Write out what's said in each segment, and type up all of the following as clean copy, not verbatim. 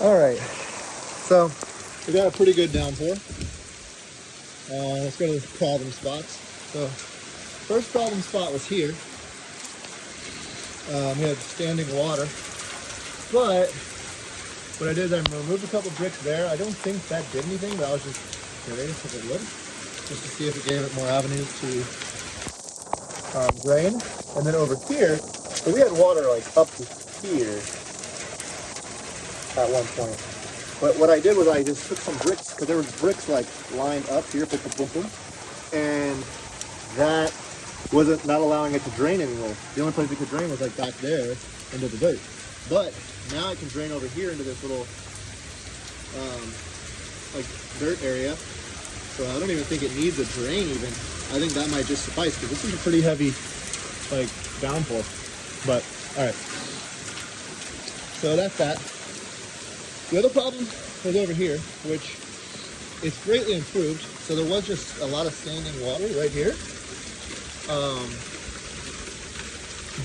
All right, so we got a pretty good downpour. Let's go to the problem spots. So first problem spot was here. We had standing water, but what I did is I removed a couple bricks there. I don't think that did anything, but I was just curious if it would, just to see if it gave it more avenues to drain. And then over here, so we had water like up to here at one point. But what I did was I just took some bricks, because there was bricks like lined up here, boom, boom, boom, and that wasn't not allowing it to drain anywhere. The only place it could drain was like back there into the dirt. But now it can drain over here into this little like dirt area. So I don't even think it needs a drain even. I think that might just suffice, because this is a pretty heavy like downpour. But all right, so that's that. The other problem was over here, which is greatly improved. So there was just a lot of standing water right here.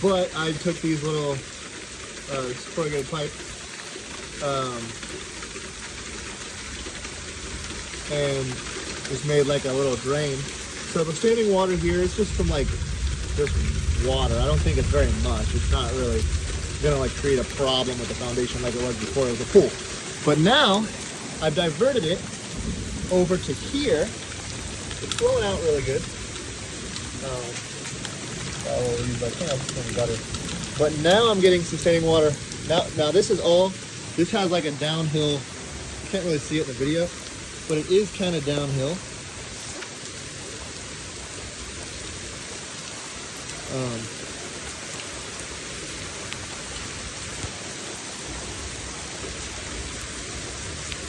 But I took these little corrugated pipe and just made like a little drain. So the standing water here is just from like just water. I don't think it's very much. It's not really gonna like create a problem with the foundation like it was before it was a pool. But now I've diverted it over to here. It's flowing out really good. I'll use my can better. But now I'm getting some standing water. Now this is all, this has like a downhill, you can't really see it in the video, but it is kind of downhill.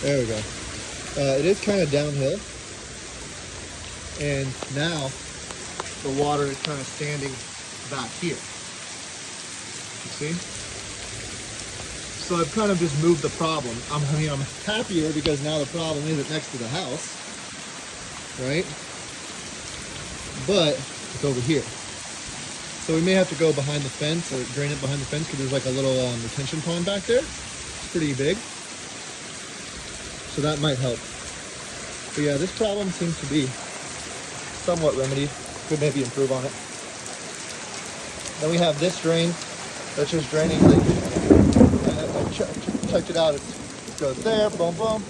There we go. It is kind of downhill. And now the water is kind of standing back here. You see? So I've kind of just moved the problem. I'm happier because now the problem isn't next to the house, right? But it's over here. So we may have to go behind the fence or drain it behind the fence, because there's like a little retention pond back there. It's pretty big. So that might help. But yeah, this problem seems to be somewhat remedied. Could maybe improve on it. Then we have this drain that's just draining. Like, I checked it out. It goes there, boom, boom,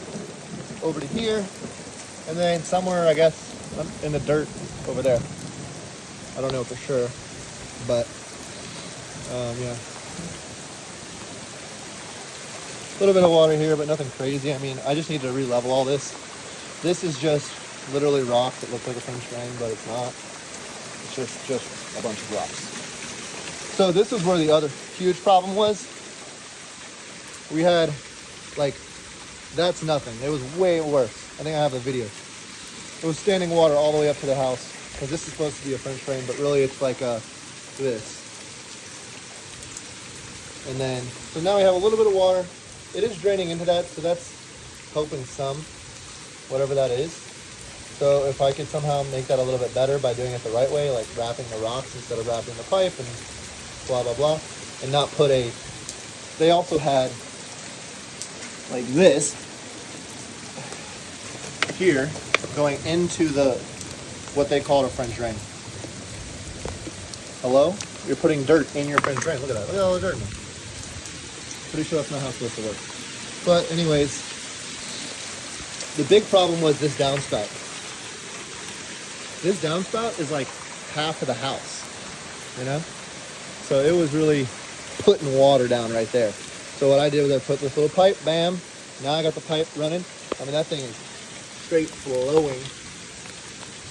over to here, and then somewhere, I guess, in the dirt over there. I don't know for sure, but yeah. A little bit of water here, but nothing crazy. I mean, I just need to re-level all this. This is just literally rock that looks like a French drain, but it's not. It's just a bunch of rocks. So this is where the other huge problem was. We had, like, that's nothing. It was way worse. I think I have a video. It was standing water all the way up to the house, because this is supposed to be a French drain, but really it's like this. And then, so now we have a little bit of water. It is draining into that, so that's helping some, whatever that is. So if I could somehow make that a little bit better by doing it the right way, like wrapping the rocks instead of wrapping the pipe and blah, blah, blah, and not put a, they also had like this here going into the, what they call a French drain. Hello? You're putting dirt in your French drain. Look at that. Look at all the dirt in there. Pretty sure that's not how it's supposed to work. But anyways, the big problem was this downspout. This downspout is like half of the house, you know? So it was really putting water down right there. So what I did was I put this little pipe, bam. Now I got the pipe running. I mean, that thing is straight flowing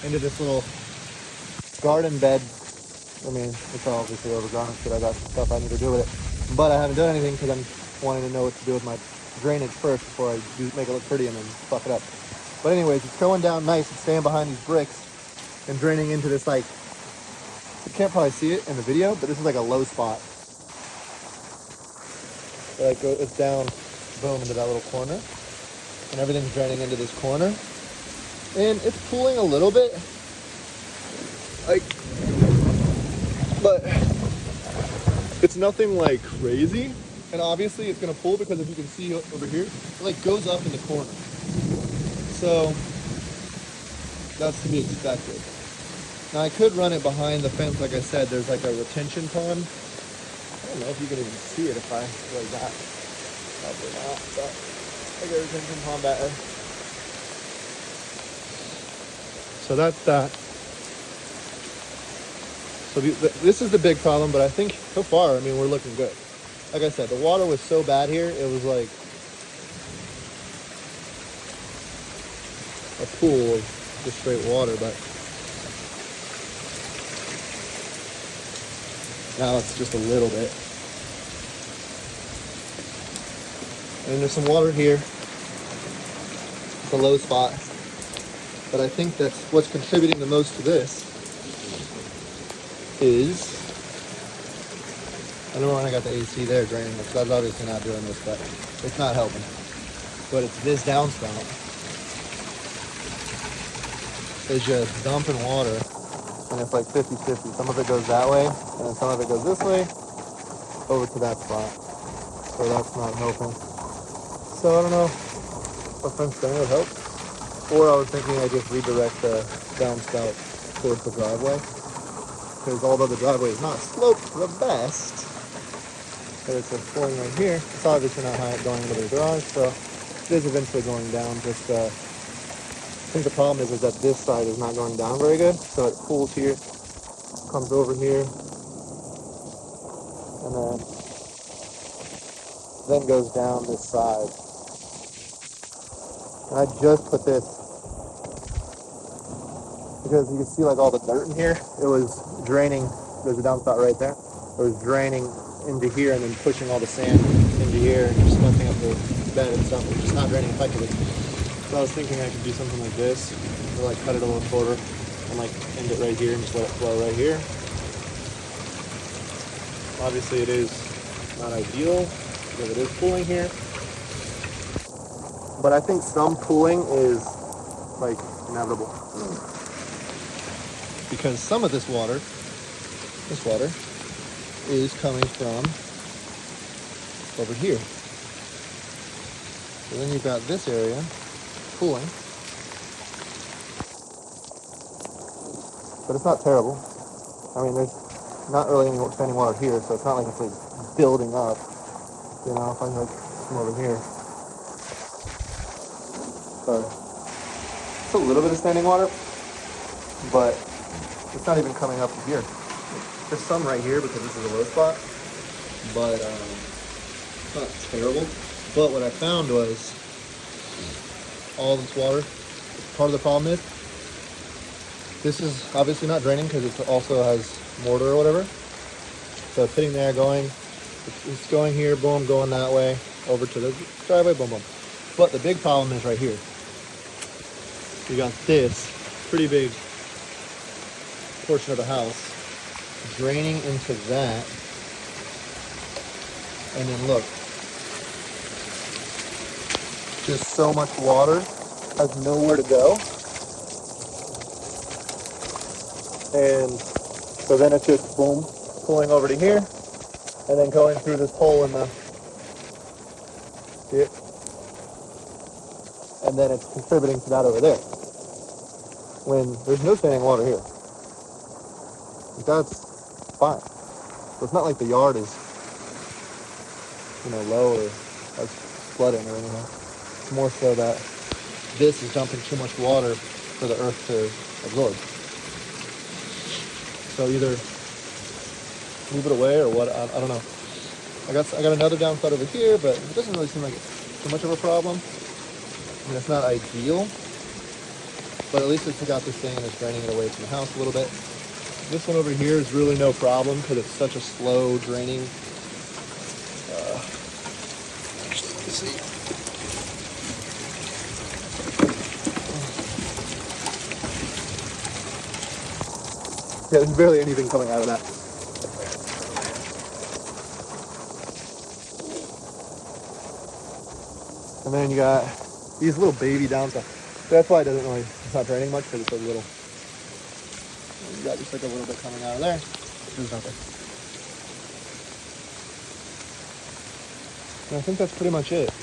into this little garden bed. I mean, it's obviously overgrown because I got some stuff I need to do with it. But I haven't done anything because I'm wanting to know what to do with my drainage first before I do make it look pretty and then fuck it up. But anyways, it's going down nice. It's staying behind these bricks and draining into this, like, you can't probably see it in the video, but this is like a low spot. Like, it's down, boom, into that little corner. And everything's draining into this corner. And it's pooling a little bit. Like, but it's nothing like crazy. And obviously it's gonna pull because if you can see over here, it like goes up in the corner. So that's to be expected. Now I could run it behind the fence, like I said, there's like a retention pond. I don't know if you can even see it if I go like that. Probably not, but I got a retention pond back there. So that's that. So this is the big problem, but I think so far, I mean, we're looking good. Like I said, the water was so bad here, it was like a pool of just straight water, but now it's just a little bit. And there's some water here. It's a low spot. But I think that's what's contributing the most to this is, I don't know when I got the AC there draining this, so I was obviously not doing this, but it's not helping. But it's this downspout is just dumping water, and it's like 50-50. Some of it goes that way, and then some of it goes this way, over to that spot. So that's not helping. So I don't know if a fence thing would help. Or I was thinking I just redirect the downspout towards the driveway. Because although the driveway is not sloped the best, but it's just pulling right here, it's obviously not high going into the garage, so it is eventually going down. Just I think the problem is that this side is not going down very good, so it pulls here, comes over here, and then goes down this side. And I just put this because you can see like all the dirt in here. It was draining. There's a downspout right there. It was draining into here and then pushing all the sand into here and just messing up the bed and stuff. It's just not draining effectively. So I was thinking I could do something like this, or like cut it a little shorter and like end it right here and just let it flow right here. Obviously it is not ideal because it is pooling here. But I think some pooling is like inevitable. Because some of this water is coming from over here. So then you've got this area pooling. But it's not terrible. I mean, there's not really any standing water here, so it's not like it's like building up. You know, if I like come over here. So it's a little bit of standing water, but it's not even coming up from here. There's some right here because this is a low spot, but it's not terrible. But what I found was all this water, part of the problem is this is obviously not draining because it also has mortar or whatever. So it's sitting there going, it's going here, boom, going that way, over to the driveway, boom, boom. But the big problem is right here. You got this pretty big portion of the house draining into that, and then look, just so much water has nowhere to go, and so then it's just boom, pulling over to here, and then going through this hole in the here, and then it's contributing to that over there. When there's no standing water here. That's fine. So it's not like the yard is, low or has flooding or anything. It's more so that this is dumping too much water for the earth to absorb. So either move it away or what, I don't know. I got another downspout over here, but it doesn't really seem like it's too much of a problem. I mean, it's not ideal, but at least it's got this thing and it's draining it away from the house a little bit. This one over here is really no problem because it's such a slow draining. Let's see. Yeah, there's barely anything coming out of that. And then you got these little baby downspouts. That's why it's not draining much because it's so little. You got just like a little bit coming out of there. There's nothing. And I think that's pretty much it.